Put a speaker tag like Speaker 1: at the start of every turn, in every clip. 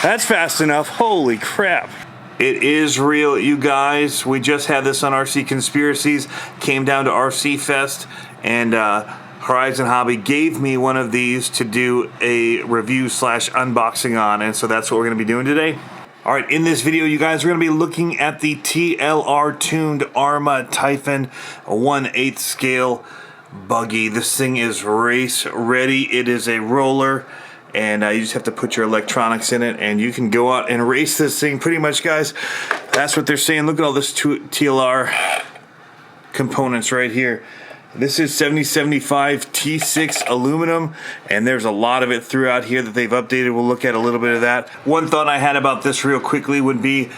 Speaker 1: That's fast enough. Holy crap. It is real, you guys. We just had this on RC Conspiracies. Came down to RC Fest, and Horizon Hobby gave me one of these to do a review / unboxing on, and so that's what we're going to be doing today. All right, in this video, you guys, we're going to be looking at the TLR Tuned ARRMA Typhon, a 1/8 scale buggy. This thing is race ready. It is a roller, and you just have to put your electronics in it, and you can go out and race this thing pretty much, guys. That's what they're saying. Look at all this TLR components right here. This is 7075 T6 aluminum, and there's a lot of it throughout here that they've updated. We'll look at a little bit of that. One thought I had about this real quickly would be,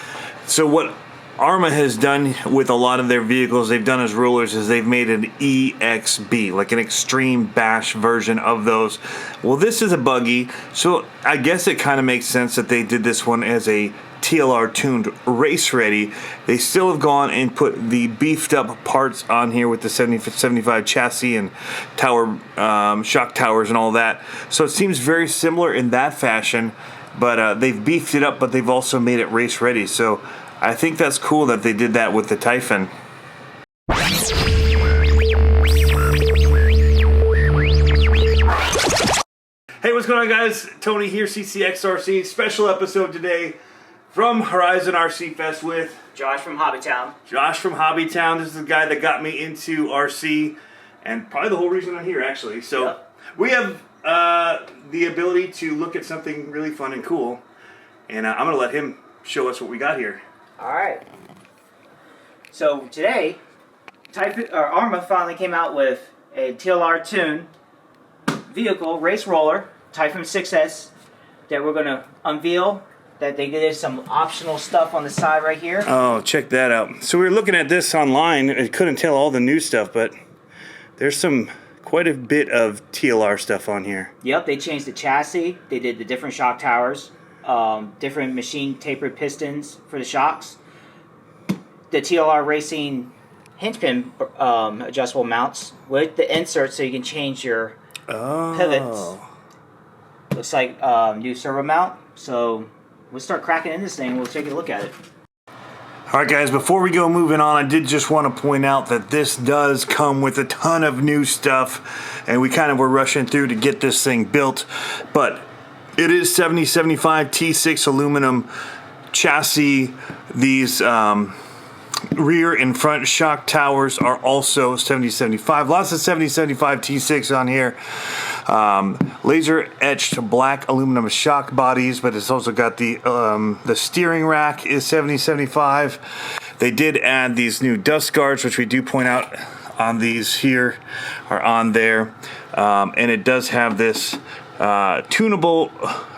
Speaker 1: so what ARRMA has done with a lot of their vehicles, they've done as rollers, is they've made an EXB, like an extreme bash version of those. Well, this is a buggy, so I guess it kind of makes sense that they did this one as a TLR tuned race ready. They still have gone and put the beefed up parts on here with the 75 chassis and tower, shock towers and all that. So it seems very similar in that fashion, but they've beefed it up, but they've also made it race ready. So I think that's cool that they did that with the Typhon. Hey, what's going on, guys? Tony here, CCxRC. Special episode today from Horizon RC Fest with
Speaker 2: Josh from Hobbytown.
Speaker 1: Josh from Hobbytown. This is the guy that got me into RC, and probably the whole reason I'm here, actually. So yep. We have the ability to look at something really fun and cool, and I'm going to let him show us what we got here.
Speaker 2: All right. So today, ARRMA finally came out with a TLR Tuned vehicle race roller, Typhon 6S, that we're going to unveil. That they did some optional stuff on the side right here.
Speaker 1: Oh, check that out. So we were looking at this online. I couldn't tell all the new stuff, but there's quite a bit of TLR stuff on here.
Speaker 2: Yep, they changed the chassis. They did the different shock towers, different machine tapered pistons for the shocks. The TLR Racing hinge pin adjustable mounts with the inserts so you can change your pivots. Looks like new servo mount. So we'll start cracking in this thing. We'll take a look at it.
Speaker 1: All right, guys, before we go moving on, I did just want to point out that this does come with a ton of new stuff, and we kind of were rushing through to get this thing built, but it is 7075 T6 aluminum chassis. These rear and front shock towers are also 7075. Lots of 7075 T6 on here. Laser etched black aluminum shock bodies, but it's also got the steering rack is 7075. They did add these new dust guards, which we do point out on these here or on there, and it does have this tunable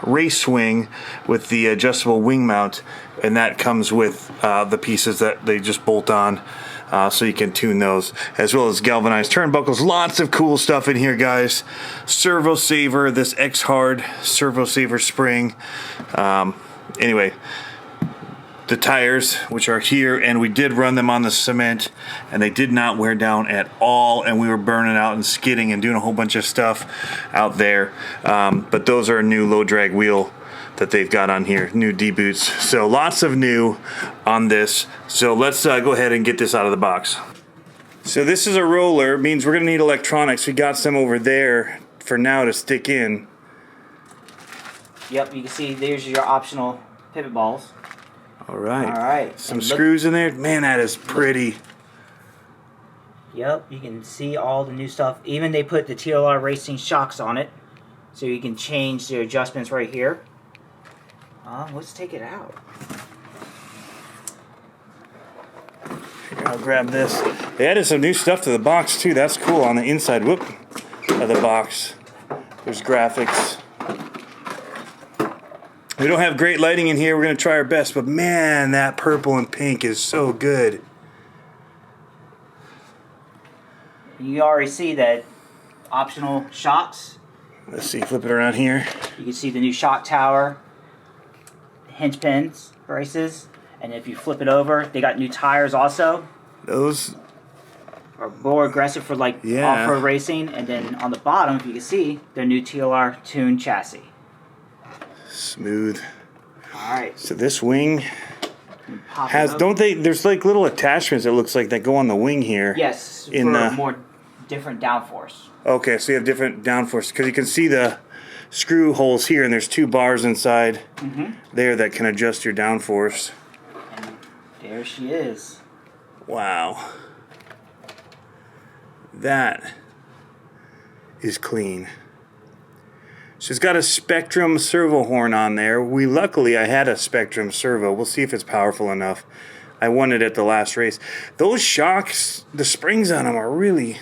Speaker 1: race wing with the adjustable wing mount, and that comes with the pieces that they just bolt on. So you can tune those, as well as galvanized turnbuckles. Lots of cool stuff in here, guys. Servo saver, this X-Hard servo saver spring. Anyway, the tires, which are here, and we did run them on the cement, and they did not wear down at all, and we were burning out and skidding and doing a whole bunch of stuff out there. But those are a new low drag wheel that they've got on here, new DBOOTS. So lots of new on this. So let's go ahead and get this out of the box. So this is a roller, means we're gonna need electronics. We got some over there for now to stick in.
Speaker 2: Yep, you can see there's your optional pivot balls.
Speaker 1: All right.
Speaker 2: All right.
Speaker 1: Some screws in there. Man, that is pretty.
Speaker 2: Yep, you can see all the new stuff. Even they put the TLR Racing shocks on it, so you can change the adjustments right here. Let's take it out.
Speaker 1: Here, I'll grab this. They added some new stuff to the box too. That's cool. On the inside, of the box, there's graphics. We don't have great lighting in here. We're gonna try our best, but man, that purple and pink is so good.
Speaker 2: You already see that optional shocks.
Speaker 1: Let's see. Flip it around here.
Speaker 2: You can see the new shock tower. Hinge pins, braces, and if you flip it over, they got new tires also.
Speaker 1: Those
Speaker 2: are more aggressive for like off-road racing, and then on the bottom, if you can see, their new TLR Tuned chassis.
Speaker 1: Smooth.
Speaker 2: Alright.
Speaker 1: So this wing
Speaker 2: Pop it
Speaker 1: has,
Speaker 2: up.
Speaker 1: don't they, there's like little attachments it looks like that go on the wing here.
Speaker 2: Yes,
Speaker 1: in
Speaker 2: for
Speaker 1: the,
Speaker 2: more different downforce.
Speaker 1: okay, so you have different downforce, because you can see the screw holes here, and there's 2 bars inside there that can adjust your downforce.
Speaker 2: And there she is.
Speaker 1: Wow. That is clean. So it's got a Spectrum servo horn on there. Luckily I had a Spectrum servo. We'll see if it's powerful enough. I won it at the last race. Those shocks, the springs on them are really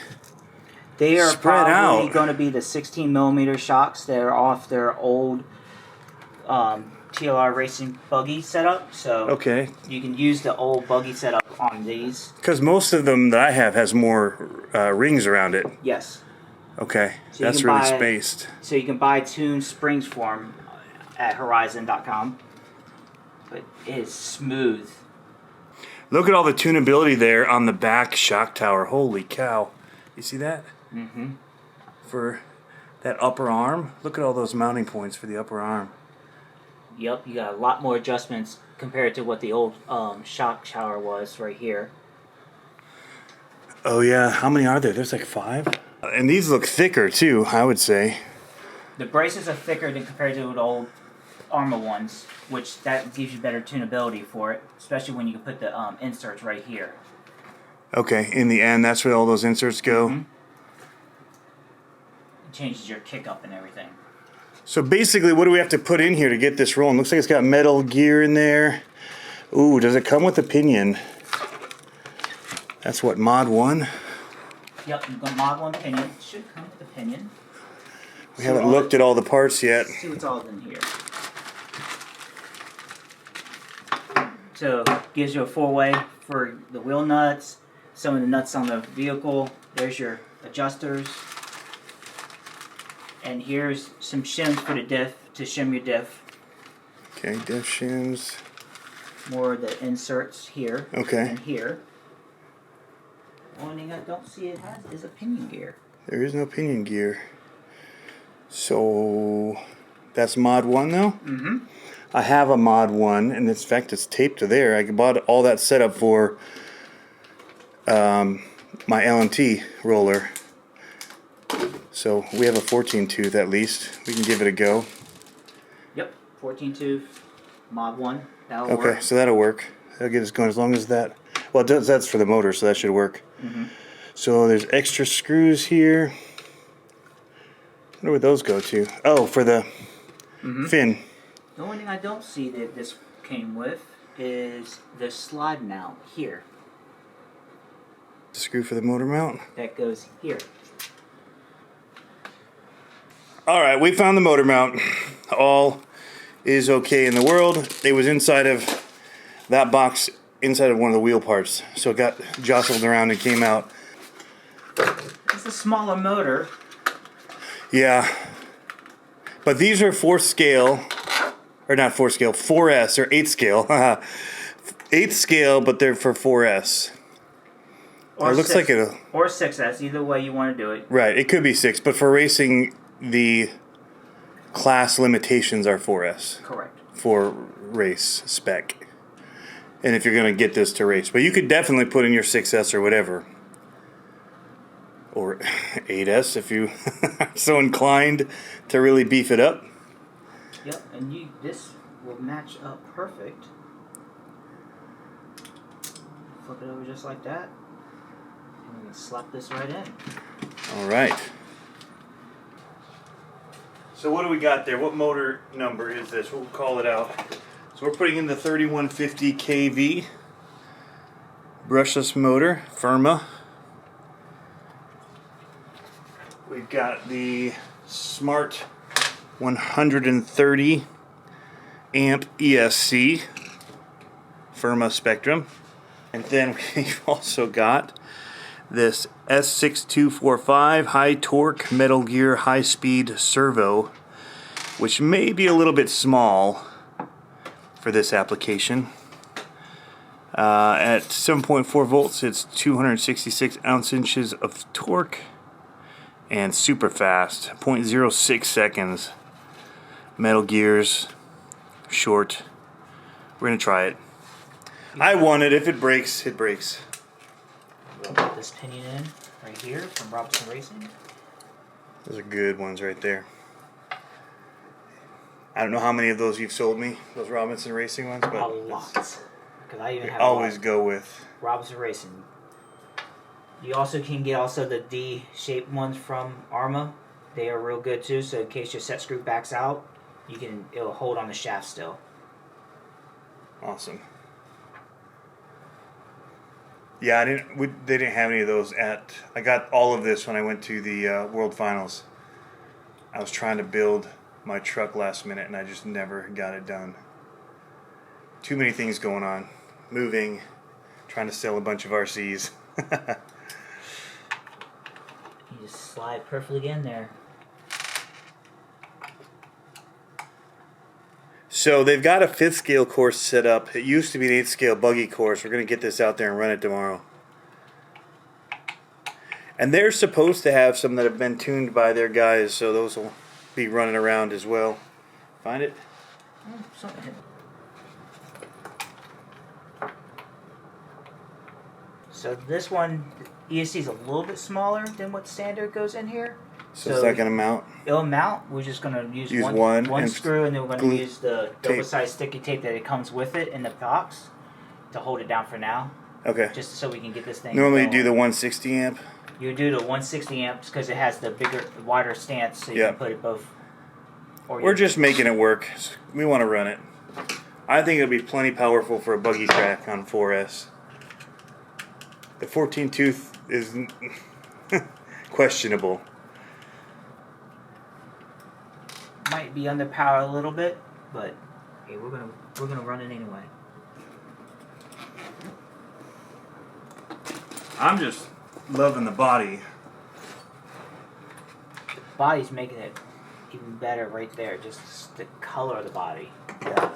Speaker 2: They are
Speaker 1: spread
Speaker 2: probably
Speaker 1: out.
Speaker 2: going to be the 16mm shocks. They're off their old TLR Racing buggy setup. So
Speaker 1: Okay.
Speaker 2: you can use the old buggy setup on these.
Speaker 1: Because most of them that I have has more rings around it.
Speaker 2: Yes.
Speaker 1: Okay,
Speaker 2: So
Speaker 1: that's really spaced.
Speaker 2: So you can buy tuned springs for them at horizon.com. But it is smooth.
Speaker 1: Look at all the tunability there on the back shock tower. Holy cow. You see that?
Speaker 2: Mm-hmm.
Speaker 1: For that upper arm. Look at all those mounting points for the upper arm.
Speaker 2: Yep, you got a lot more adjustments compared to what the old shock tower was right here.
Speaker 1: Oh yeah, how many are there? There's like 5? And these look thicker too, I would say.
Speaker 2: The braces are thicker than compared to the old ARRMA ones, which that gives you better tunability for it, especially when you can put the inserts right here.
Speaker 1: Okay, in the end, that's where all those inserts go.
Speaker 2: It changes your kick up and everything.
Speaker 1: So basically, what do we have to put in here to get this rolling? Looks like it's got metal gear in there. Ooh, does it come with a pinion? That's what, Mod 1?
Speaker 2: Yep, you've got Mod 1 pinion. It should come with a pinion.
Speaker 1: We haven't looked at all the parts yet.
Speaker 2: See what's all in here. So, gives you a 4-way for the wheel nuts, some of the nuts on the vehicle. There's your adjusters. And here's some shims for the diff, to shim your diff.
Speaker 1: Okay, diff shims.
Speaker 2: More of the inserts here
Speaker 1: Okay.
Speaker 2: and here. Only thing I don't see it has is a pinion gear.
Speaker 1: There is no pinion gear. So, that's Mod 1 though?
Speaker 2: Mm-hmm.
Speaker 1: I have a Mod 1, and in fact it's taped to there. I bought all that setup for my LMT roller. So we have a 14 tooth at least. We can give it a go.
Speaker 2: Yep, 14 tooth, Mod 1. That'll
Speaker 1: Okay,
Speaker 2: work.
Speaker 1: so that'll work. That'll get us going as long as that... Well, that's for the motor, so that should work.
Speaker 2: Mm-hmm.
Speaker 1: So there's extra screws here. I wonder where those go to. Oh, for the fin.
Speaker 2: The only thing I don't see that this came with is the slide mount here.
Speaker 1: The screw for the motor mount.
Speaker 2: That goes here.
Speaker 1: Alright, we found the motor mount. All is okay in the world. It was inside of that box, inside of one of the wheel parts. So it got jostled around and came out.
Speaker 2: It's a smaller motor.
Speaker 1: Yeah. But these are 4th scale. Or not 4th scale, 4S or 8th scale. 8th scale, but they're for 4S.
Speaker 2: Or
Speaker 1: it looks like it.
Speaker 2: Or 6S, either way you want to do it.
Speaker 1: Right, it could be 6, but for racing, the class limitations are 4S.
Speaker 2: Correct.
Speaker 1: For race spec. And if you're going to get this to race. But you could definitely put in your 6S or whatever. Or 8S if you are so inclined to really beef it up.
Speaker 2: Yep, and this will match up perfect. Flip it over just like that. And we can slap this right in.
Speaker 1: Alright. So what do we got there? What motor number is this? We'll call it out. So we're putting in the 3150 kV brushless motor, ARRMA. We've got the Smart 130 amp ESC ARRMA Spectrum. And then we've also got this S6245 high torque metal gear high speed servo, which may be a little bit small for this application. At 7.4 volts, it's 266 ounce-inches of torque and super fast, 0.06 seconds. Metal gears, short, We're gonna try it. I want it. If it breaks, it breaks.
Speaker 2: We'll put this pinion in right here from Robinson Racing.
Speaker 1: Those are good ones right there. I don't know how many of those you've sold me, those Robinson Racing ones, but
Speaker 2: a lot. Because I even have
Speaker 1: always go with
Speaker 2: Robinson Racing. You also can get the D-shaped ones from ARRMA. They are real good too. So in case your set screw backs out, it'll hold on the shaft still.
Speaker 1: Awesome. Yeah, they didn't have any of those at. I got all of this when I went to the World Finals. I was trying to build my truck last minute, and I just never got it done. Too many things going on. Moving, trying to sell a bunch of RCs.
Speaker 2: You just slide perfectly in there.
Speaker 1: So they've got a 5th scale course set up. It used to be an 8th scale buggy course. We're going to get this out there and run it tomorrow. And they're supposed to have some that have been tuned by their guys, so those will be running around as well. Find it?
Speaker 2: So this one, ESC is a little bit smaller than what standard goes in here.
Speaker 1: So it's not going to mount?
Speaker 2: It'll mount. We're just going to use one screw, and then we're going to use the double-sided sticky tape that it comes with it in the box to hold it down for now.
Speaker 1: Okay.
Speaker 2: Just so we can get this thing
Speaker 1: Normally
Speaker 2: going.
Speaker 1: you do the 160 amp?
Speaker 2: You do the 160 amps because it has the wider stance, so you can put it both.
Speaker 1: We're just making it work. We want to run it. I think it'll be plenty powerful for a buggy track on 4S. The 14 tooth is questionable.
Speaker 2: Might be underpowered a little bit, but hey, we're gonna run it anyway.
Speaker 1: I'm just loving the body.
Speaker 2: The body's making it even better right there. Just the color of the body.
Speaker 1: Yeah.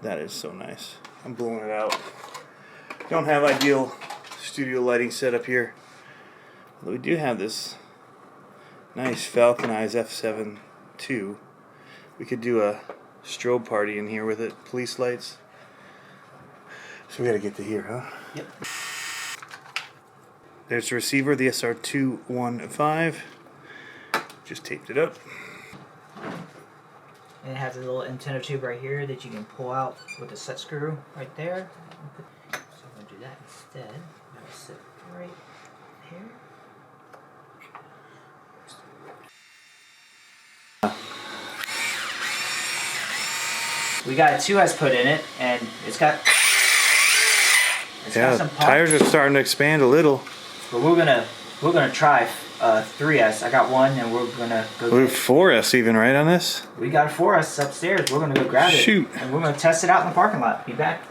Speaker 1: That is so nice. I'm blowing it out. Don't have ideal studio lighting set up here. But we do have this nice Falconized F7 II. We could do a strobe party in here with it. Police lights. So we gotta get to here, huh?
Speaker 2: Yep.
Speaker 1: There's the receiver, the SR215. Just taped it up.
Speaker 2: And it has a little antenna tube right here that you can pull out with a set screw right there. So I'm going to do that instead. I'm going to sit right here. We got a 2S put in it, and it's got some pump.
Speaker 1: Tires are starting to expand a little.
Speaker 2: But we're gonna try 3S. I got one, and we're gonna go.
Speaker 1: We have 4S even, right, on this?
Speaker 2: We got a 4S upstairs. We're gonna go grab it.
Speaker 1: Shoot.
Speaker 2: And we're gonna test it out in the parking lot. Be back.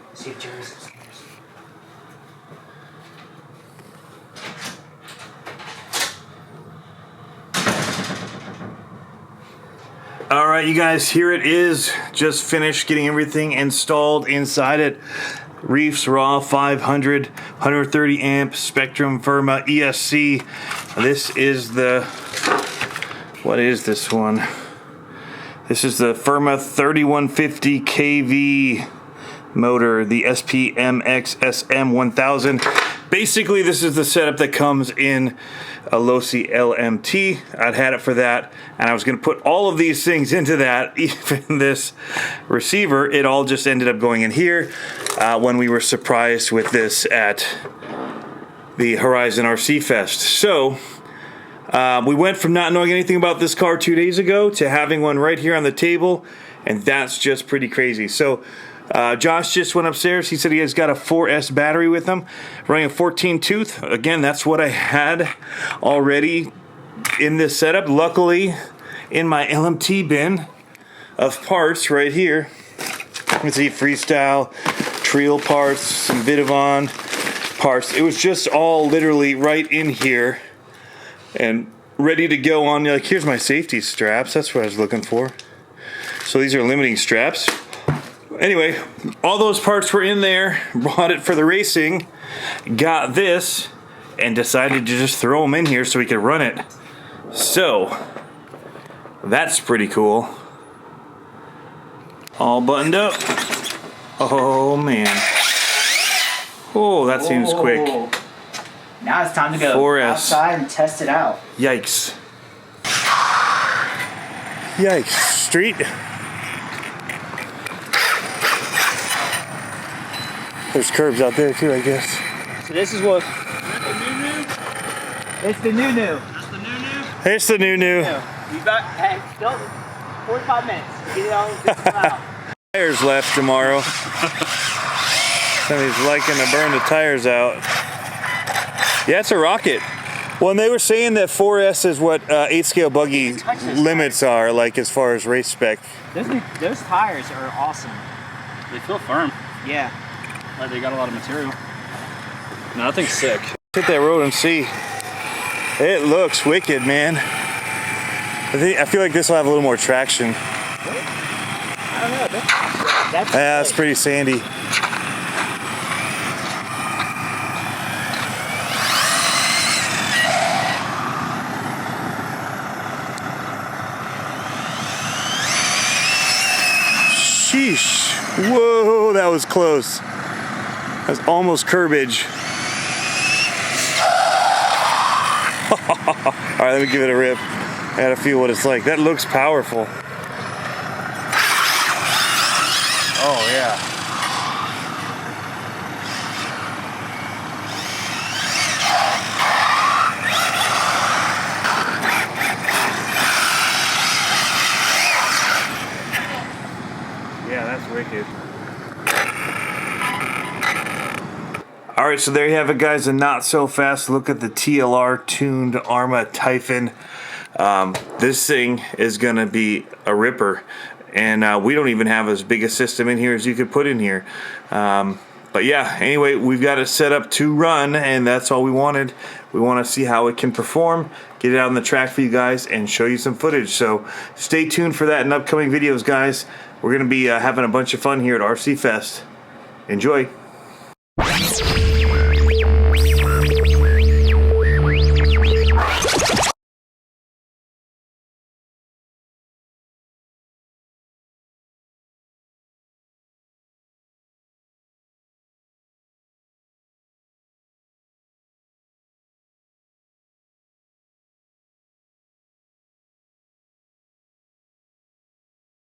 Speaker 2: Let's see if Jerry's upstairs.
Speaker 1: All right, you guys, here it is. Just finished getting everything installed inside it. Reefs Raw 500, 130 amp Spectrum Firma ESC. This is the, what is this one? This is the Firma 3150 kV motor, the SPMX SM1000. Basically, this is the setup that comes in a Losi LMT. I'd had it for that, and I was going to put all of these things into that, even this receiver. It all just ended up going in here when we were surprised with this at the Horizon RC Fest. So we went from not knowing anything about this car 2 days ago to having one right here on the table, and that's just pretty crazy. So Josh just went upstairs. He said he has got a 4S battery with him, running a 14 tooth. Again, that's what I had already in this setup. Luckily, in my LMT bin of parts right here, you can see Freestyle, Trial parts, some Vidavon parts. It was just all literally right in here and ready to go on. Like, here's my safety straps. That's what I was looking for. So these are limiting straps. Anyway, all those parts were in there, bought it for the racing, got this, and decided to just throw them in here so we could run it. So, That's pretty cool. All buttoned up. Oh man. Oh, that seems quick.
Speaker 2: Now it's time to go
Speaker 1: 4S.
Speaker 2: outside and test it out.
Speaker 1: Yikes. Yikes. Street. There's curbs out there too, I guess.
Speaker 2: So this is what... It's the new.
Speaker 1: It's the new.
Speaker 2: You got, hey, still 45 minutes. Get it on, get it out.
Speaker 1: Tires left tomorrow. Somebody's liking to burn the tires out. Yeah, it's a rocket. Well, and they were saying that 4S is what 8-scale buggy limits are, like as far as race spec.
Speaker 2: Those tires are awesome.
Speaker 3: They feel firm.
Speaker 2: Yeah.
Speaker 3: Like they got a lot of material. No, that thing's sick.
Speaker 1: Hit that road and see. It looks wicked, man. I feel like this will have a little more traction.
Speaker 2: I don't know. That's
Speaker 1: Yeah, it's pretty sandy. Sheesh. Whoa, that was close. That's almost curbage. All right, let me give it a rip. I gotta feel what it's like. That looks powerful. Oh, yeah. Yeah, that's wicked. Alright, so there you have it, guys. A not so fast look at the TLR Tuned ARRMA Typhon. This thing is going to be a ripper. And we don't even have as big a system in here as you could put in here. But yeah, anyway, we've got it set up to run, and that's all we wanted. We want to see how it can perform, get it out on the track for you guys, and show you some footage. So stay tuned for that in upcoming videos, guys. We're going to be having a bunch of fun here at RC Fest. Enjoy.